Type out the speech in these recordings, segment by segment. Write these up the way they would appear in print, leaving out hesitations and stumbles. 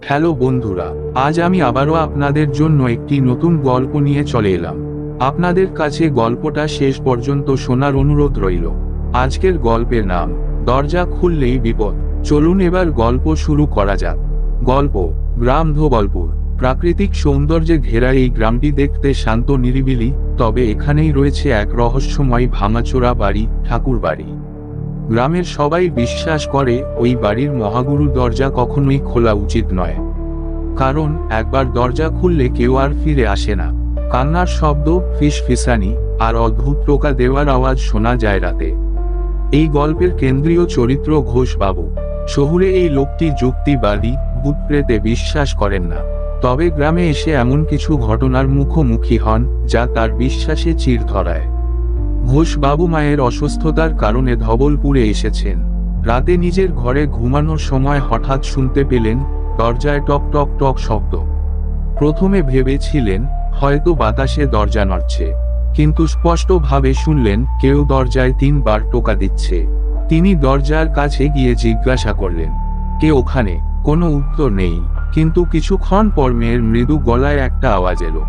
Hello বন্ধুরা, আজ আমি আবারও আপনাদের জন্য একটি নতুন গল্প নিয়ে চলে এলাম। আপনাদের কাছে গল্পটা শেষ পর্যন্ত শোনার অনুরোধ রইল। আজকের গল্পের নাম দরজা খুললেই বিপদ। চলুন এবার গল্প শুরু করা যাক। গল্প গ্রাম ধোবলপুর। প্রাকৃতিক সৌন্দর্যে ঘেরা এই গ্রামটি দেখতে শান্ত নিরিবিলি, তবে এখানেই রয়েছে এক রহস্যময় ভাঙাচোরা বাড়ি, ঠাকুর বাড়ি। গ্রামের সবাই বিশ্বাস করে ওই বাড়ির মহাগুরু দরজা কখনোই খোলা উচিত নয়, কারণ একবার দরজা খুললে কেউ আর ফিরে আসে না। কান্নার শব্দ, ফিসফিসানি আর অদ্ভুত টোকা দেওয়ার আওয়াজ শোনা যায় রাতে। এই গল্পের কেন্দ্রীয় চরিত্র ঘোষবাবু। শহুরে এই লোকটি যুক্তিবাদী, ভূতপ্রেতে বিশ্বাস করেন না, তবে গ্রামে এসে এমন কিছু ঘটনার মুখোমুখি হন যা তার বিশ্বাসে চির ধরায়। ঘোষবাবু মায়ের অসুস্থতার কারণে ধবলপুরে এসেছেন। রাতে নিজের ঘরে ঘুমানোর সময় হঠাৎ শুনতে পেলেন দরজায় টক টক টক শব্দ। প্রথমে ভেবেছিলেন হয়তো বাতাসে দরজা নড়ছে, কিন্তু স্পষ্টভাবে শুনলেন কেউ দরজায় 3 বার টোকা দিচ্ছে। তিনি দরজার কাছে গিয়ে জিজ্ঞাসা করলেন, কে ওখানে? কোনো উত্তর নেই, কিন্তু কিছুক্ষণ পর মেয়ের মৃদু গলায় একটা আওয়াজ এলো,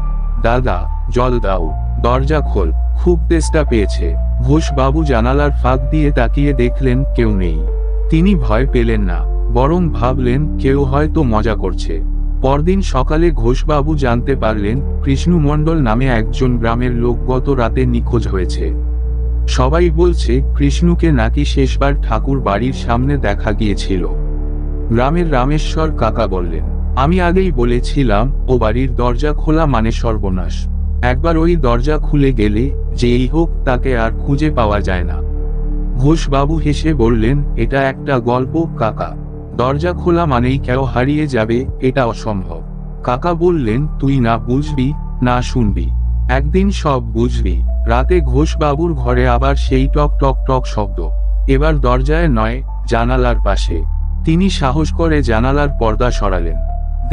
দাদা, জল দাও, দরজা খোল, খুব তেষ্টা পেয়েছে। ঘোষবাবু জানালার ফাঁক দিয়ে তাকিয়ে দেখলেন কেউ নেই। তিনি ভয় পেলেন না, বরং ভাবলেন কেউ হয়তো মজা করছে। পরদিন সকালে ঘোষবাবু জানতে পারলেন কৃষ্ণ মণ্ডল নামে একজন গ্রামের লোক গত রাতে নিখোঁজ হয়েছে। সবাই বলছে কৃষ্ণকে নাকি শেষবার ঠাকুর বাড়ির সামনে দেখা গিয়েছিল। গ্রামের রামেশ্বর কাকা বললেন, আমি আগেই বলেছিলাম ও বাড়ির দরজা খোলা মানে সর্বনাশ। একবার ওই দরজা খুলে গেলে যেই হোক তাকে আর খুঁজে পাওয়া যায় না। ঘোষবাবু হেসে বললেন, এটা একটা গল্প কাকা, দরজা খোলা মানেই কেউ হারিয়ে যাবে এটা অসম্ভব। কাকা বললেন, তুই না বুঝবি না শুনবি, একদিন সব বুঝবি। রাতে ঘোষবাবুর ঘরে আবার সেই টক টক টক শব্দ, এবার দরজায় নয়, জানালার পাশে। তিনি সাহস করে জানালার পর্দা সরালেন।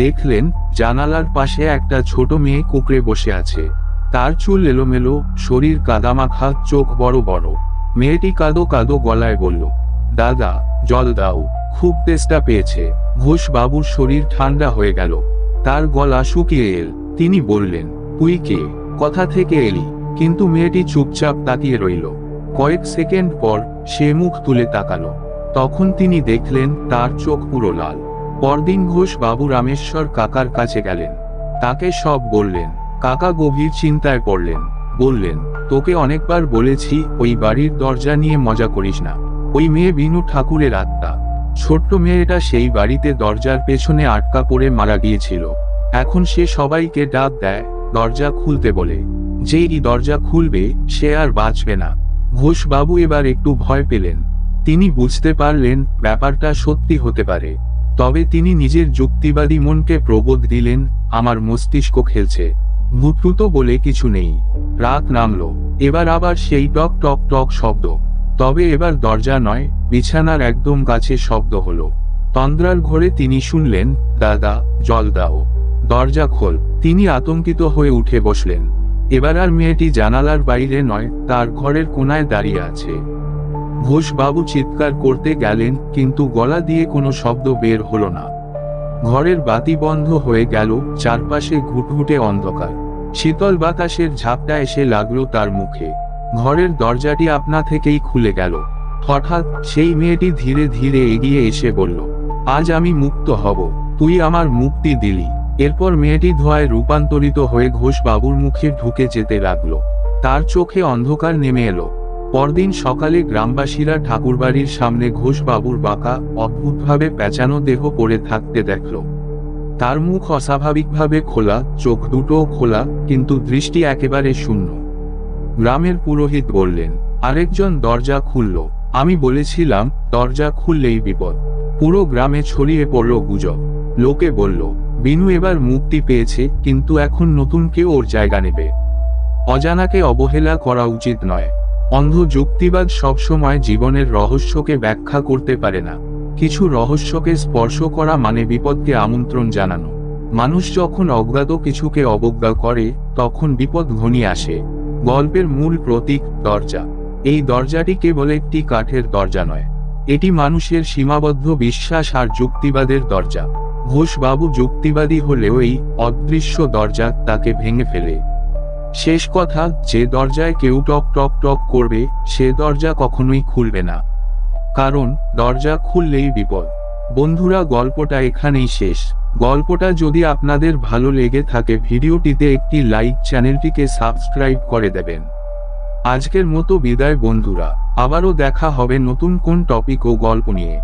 দেখলেন জানালার পাশে একটা ছোট মেয়ে কুঁকড়ে বসে আছে। তার চুল এলোমেলো, শরীর কাদামাখা, চোখ বড় বড়। মেয়েটি কাঁদো কাঁদো গলায় বলল, দাদা, জল দাও, খুব তেষ্টা পেয়েছে। ঘোষবাবুর শরীর ঠান্ডা হয়ে গেল, তার গলা শুকিয়ে এল। তিনি বললেন, তুই কে, কোথা থেকে এলি? কিন্তু মেয়েটি চুপচাপ তাকিয়ে রইল। কয়েক সেকেন্ড পর সে মুখ তুলে তাকালো। তখন তিনি দেখলেন তার চোখ পুরো লাল। পরদিন ঘোষবাবু রামেশ্বর কাকার কাছে গেলেন, তাকে সব বললেন। কাকা গভীর চিন্তায় পড়লেন। বললেন, তোকে অনেকবার বলেছি ওই বাড়ির দরজা নিয়ে মজা করিস না। ওই মেয়ে বিনু ঠাকুরের আত্মা। ছোট্ট মেয়েটা সেই বাড়িতে দরজার পেছনে আটকা পড়ে মারা গিয়েছিল। এখন সে সবাইকে ডাক দেয় দরজা খুলতে বলে। যেই দরজা খুলবে সে আর বাঁচবে না। ঘোষবাবু এবার একটু ভয় পেলেন। তিনি বুঝতে পারলেন ব্যাপারটা সত্যি হতে পারে, তবে তিনি নিজের যুক্তিবাদী মনকে প্রবোধ দিলেন, আমার মস্তিষ্ক খেলছে, ভূত বলে কিছু নেই। রাত নামলো, এবার আবার সেই টক টক টক শব্দ, তবে এবার দরজা নয়, বিছানার একদম কাছে শব্দ হলো। তন্দ্রার ঘরে তিনি শুনলেন, দাদা, জল দাও, দরজা খোল। তিনি আতঙ্কিত হয়ে উঠে বসলেন। এবার আর মেয়েটি জানালার বাইরে নয়, তার ঘরের কোনায় দাঁড়িয়ে আছে। ঘোষবাবু চিৎকার করতে গেলেন, কিন্তু গলা দিয়ে কোনো শব্দ বের হলো না। ঘরের বাতি বন্ধ হয়ে গেল, চারপাশে ঘুটঘুটে অন্ধকার। শীতল বাতাসের ঝাপটা এসে লাগলো তার মুখে। ঘরের দরজাটি আপনা থেকেই খুলে গেল। হঠাৎ সেই মেয়েটি ধীরে ধীরে এগিয়ে এসে বলল, আজ আমি মুক্ত হব, তুই আমার মুক্তি দিলি। এরপর মেয়েটি ধোঁয়ায় রূপান্তরিত হয়ে ঘোষবাবুর মুখে ঢুকে যেতে লাগলো। তার চোখে অন্ধকার নেমে এলো। পরদিন সকালে গ্রামবাসীরা ঠাকুরবাড়ির সামনে ঘোষবাবুর বাঁকা, অদ্ভুতভাবে পেঁচানো দেহ পড়ে থাকতে দেখল। তার মুখ অস্বাভাবিকভাবে খোলা, চোখ দুটোও খোলা, কিন্তু দৃষ্টি একেবারে শূন্য। গ্রামের পুরোহিত বললেন, আরেকজন দরজা খুলল। আমি বলেছিলাম দরজা খুললেই বিপদ। পুরো গ্রামে ছড়িয়ে পড়ল গুজব। লোকে বলল, বিনু এবার মুক্তি পেয়েছে, কিন্তু এখন নতুন কেউ ওর জায়গা নেবে। অজানাকে অবহেলা করা উচিত নয়। অন্ধ যুক্তিবাদ সবসময় জীবনের রহস্যকে ব্যাখ্যা করতে পারে না। কিছু রহস্যকে স্পর্শ করা মানে বিপদকে আমন্ত্রণ জানানো। মানুষ যখন অজ্ঞাত কিছুকে অবজ্ঞা করে, তখন বিপদ ঘনিয়ে আসে। গল্পের মূল প্রতীক দরজা। এই দরজাটি কেবল একটি কাঠের দরজা নয়, এটি মানুষের সীমাবদ্ধ বিশ্বাস আর যুক্তিবাদের দরজা। ঘোষবাবু যুক্তিবাদী হলেও এই অদৃশ্য দরজা তাকে ভেঙে ফেলে। শেষ কথা, যে দরজায় কেউ টক টক টক করবে সে দরজা কখনোই খুলবে না, কারণ দরজা খুললেই বিপদ। বন্ধুরা, গল্পটা এখানেই শেষ। গল্পটা যদি আপনাদের ভালো লেগে থাকে ভিডিওটিতে একটি লাইক, চ্যানেলটিকে সাবস্ক্রাইব করে দেবেন। আজকের মতো বিদায় বন্ধুরা, আবারও দেখা হবে নতুন কোন টপিক ও গল্প নিয়ে।